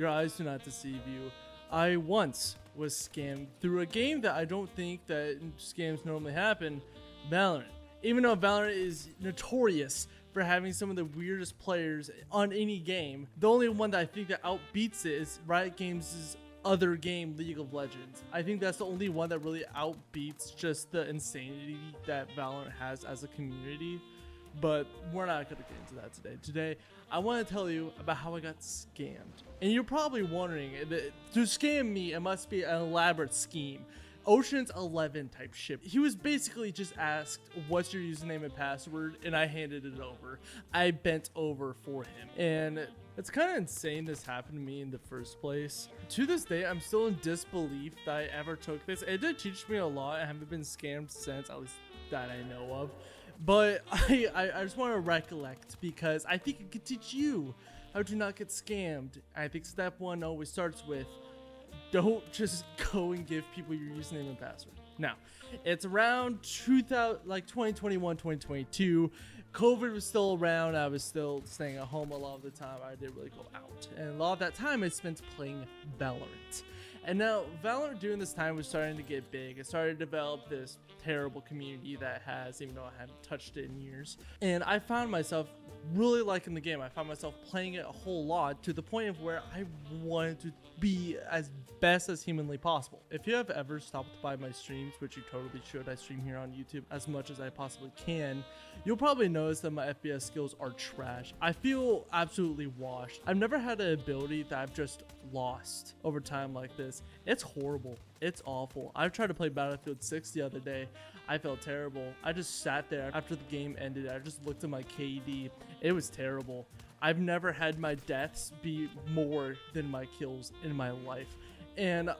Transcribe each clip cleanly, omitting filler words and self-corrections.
Your eyes do not deceive you. I once was scammed through a game that I don't think that scams normally happen, Valorant. Even though Valorant is notorious for having some of the weirdest players on any game, the only one that I think that outbeats it is Riot Games' other game, League of Legends. I think that's the only one that really outbeats just the insanity that Valorant has as a community. But we're not going to get into that today. Today, I want to tell you about how I got scammed. And you're probably wondering, to scam me, it must be an elaborate scheme. Ocean's 11 type shit. He was basically just asked, what's your username and password? And I handed it over. I bent over for him. And it's kind of insane this happened to me in the first place. To this day, I'm still in disbelief that I ever took this. It did teach me a lot. I haven't been scammed since, at least that I know of. But I just want to recollect because I think it could teach you how to not get scammed. I think step one always starts with, don't just go and give people your username and password. Now, it's around 2021, 2022. COVID was still around. I was still staying at home a lot of the time. I didn't really go out. And a lot of that time I spent playing Valorant. And now Valorant during this time was starting to get big. It started to develop this terrible community that has, even though I haven't touched it in years. And I found myself really liking the game. I found myself playing it a whole lot to the point of where I wanted to be as best as humanly possible. If you have ever stopped by my streams, which you totally should, I stream here on YouTube as much as I possibly can, you'll probably notice that my FPS skills are trash. I feel absolutely washed. I've never had an ability that I've just lost over time like this. It's horrible. It's awful. I tried to play Battlefield 6 the other day. I felt terrible. I just sat there after the game ended. I just looked at my KD. It was terrible. I've never had my deaths be more than my kills in my life. And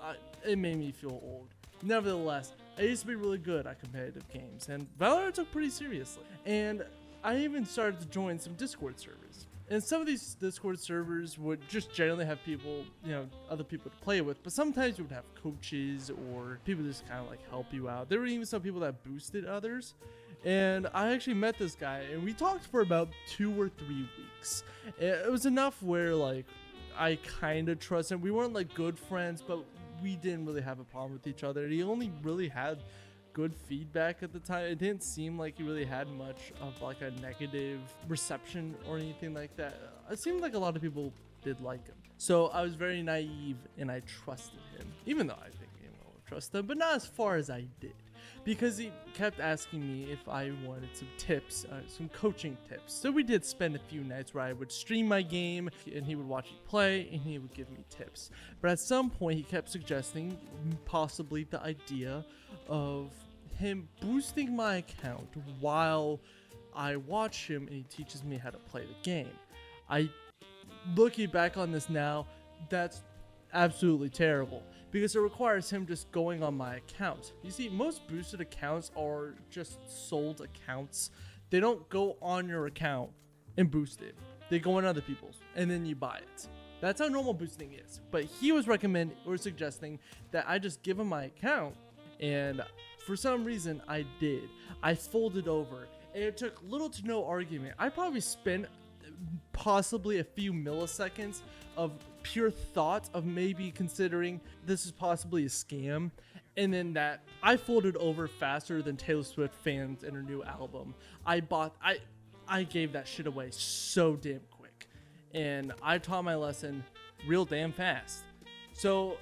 it made me feel old. Nevertheless, I used to be really good at competitive games. And Valorant took pretty seriously. And I even started to join some Discord servers. And some of these Discord servers would just generally have people, other people to play with. But sometimes you would have coaches or people just kind of like help you out. There were even some people that boosted others. And I actually met this guy and we talked for about 2 or 3 weeks. It was enough where like I kind of trusted him. We weren't like good friends, but we didn't really have a problem with each other. He only really had good feedback at the time. It didn't seem like he really had much of like a negative reception or anything like that. It seemed like a lot of people did like him. So I was very naive and I trusted him, even though I think anyone would trust him, but not as far as I did. Because he kept asking me if I wanted some tips, some coaching tips. So we did spend a few nights where I would stream my game and he would watch me play and he would give me tips. But at some point he kept suggesting possibly the idea of him boosting my account while I watch him and he teaches me how to play the game. Looking back on this now, that's absolutely terrible because it requires him just going on my account. You see, most boosted accounts are just sold accounts. They don't go on your account and boost it. They go on other people's and then you buy it. That's how normal boosting is. But he was suggesting that I just give him my account, and for some reason I did. I folded over and it took little to no argument. I probably spent possibly a few milliseconds of pure thought of maybe considering this is possibly a scam, and then that I folded over faster than Taylor Swift fans in her new album. I gave that shit away so damn quick, and I taught my lesson real damn fast. So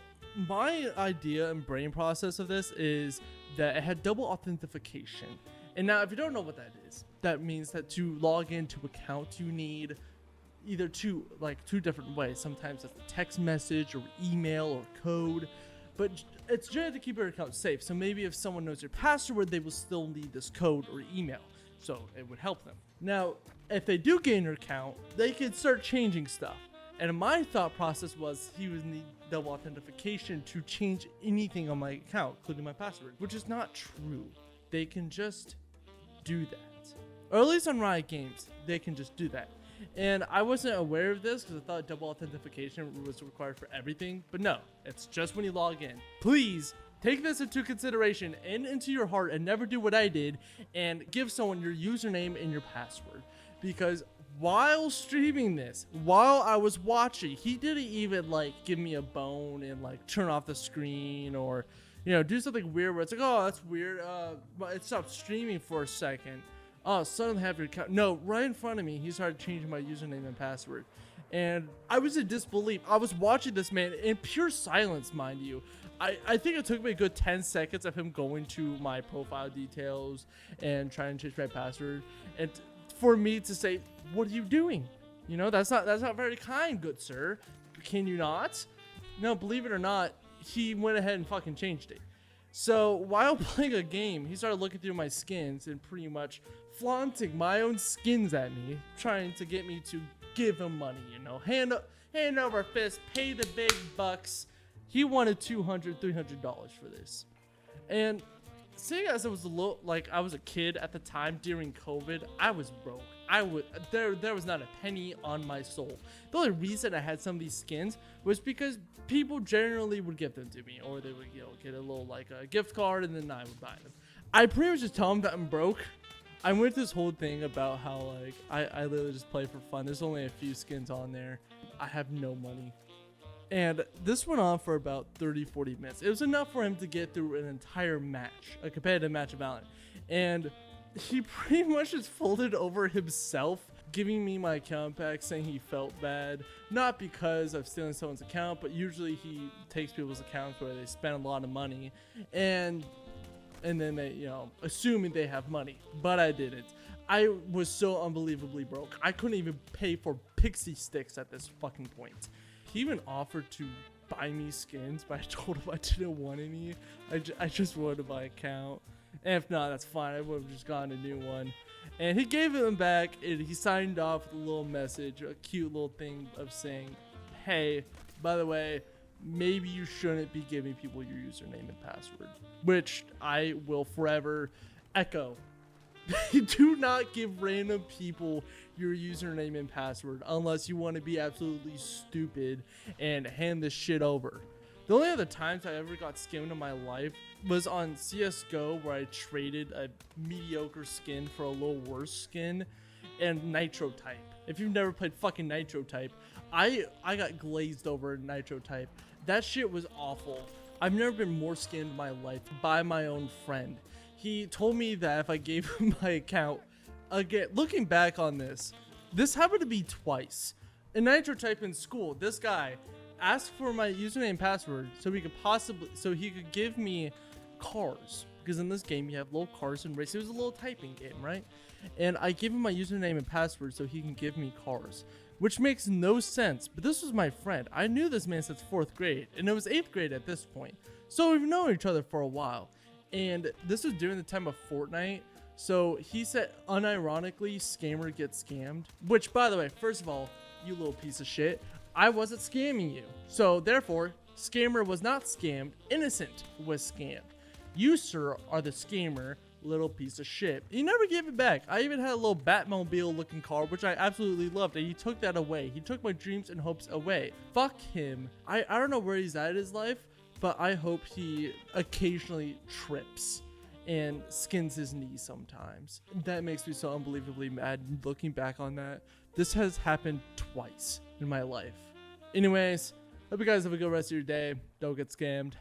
my idea and brain process of this is that it had double authentication. And now if you don't know what that is, that means that to log into account you need either two different ways. Sometimes it's a text message or email or code, but it's generally to keep your account safe. So maybe if someone knows your password, they will still need this code or email, so it would help them. Now if they do gain your account, they could start changing stuff, and my thought process was he would need double authentication to change anything on my account, including my password, which is not true. They can just do that, or at least on Riot Games they can just do that. And I wasn't aware of this because I thought double authentication was required for everything, but no, it's just when you log in. Please take this into consideration and into your heart and never do what I did and give someone your username and your password, because while streaming this, while I was watching, he didn't even like give me a bone and like turn off the screen or, you know, do something weird where it's like, oh, that's weird. But it stopped streaming for a second. Oh, suddenly have your account. No, right in front of me, he started changing my username and password. And I was in disbelief. I was watching this man in pure silence, mind you. I think it took me a good 10 seconds of him going to my profile details and trying to change my password. And for me to say, what are you doing? You know, that's not very kind, good sir. Can you not? No, believe it or not, he went ahead and fucking changed it. So while playing a game, he started looking through my skins and pretty much flaunting my own skins at me, trying to get me to give him money, you know, hand over fist, pay the big bucks. He wanted $200, $300 for this. And seeing as I was I was a kid at the time during COVID, I was broke. There was not a penny on my soul. The only reason I had some of these skins was because people generally would give them to me, or they would, you know, get a little like a gift card and then I would buy them. I pretty much just tell them that I'm broke. I went this whole thing about how like I literally just play for fun. There's only a few skins on there. I have no money. And this went on for about 30-40 minutes. It was enough for him to get through an entire match, a competitive match of Valorant. And he pretty much just folded over himself, giving me my account back, saying he felt bad. Not because of stealing someone's account, but usually he takes people's accounts where they spend a lot of money. And then they, you know, assuming they have money. But I didn't. I was so unbelievably broke. I couldn't even pay for pixie sticks at this fucking point. He even offered to buy me skins, but I told him I didn't want any. I just wanted my account. And if not, that's fine. I would have just gotten a new one. And he gave them back, and he signed off with a little message, a cute little thing of saying, hey, by the way, maybe you shouldn't be giving people your username and password. Which I will forever echo. Do not give random people your username and password unless you want to be absolutely stupid and hand this shit over. The only other times I ever got scammed in my life was on CSGO, where I traded a mediocre skin for a little worse skin and Nitro Type. If you've never played fucking Nitro Type, I got glazed over in Nitro Type. That shit was awful. I've never been more scammed in my life by my own friend. He told me that if I gave him my account, again, looking back on this happened to be twice. In Nitro Type in school, this guy asked for my username and password so he could give me cars, because in this game you have little cars and race. It was a little typing game, right? And I gave him my username and password so he can give me cars, which makes no sense. But this was my friend. I knew this man since 4th grade, and it was 8th grade at this point, so we've known each other for a while. And this was during the time of Fortnite. So he said, unironically, scammer gets scammed. Which, by the way, first of all, you little piece of shit, I wasn't scamming you. So therefore, scammer was not scammed. Innocent was scammed. You, sir, are the scammer, little piece of shit. He never gave it back. I even had a little Batmobile looking car, which I absolutely loved, and he took that away. He took my dreams and hopes away. Fuck him. I don't know where he's at in his life, but I hope he occasionally trips and skins his knee sometimes. That makes me so unbelievably mad looking back on that. This has happened twice in my life. Anyways, hope you guys have a good rest of your day. Don't get scammed.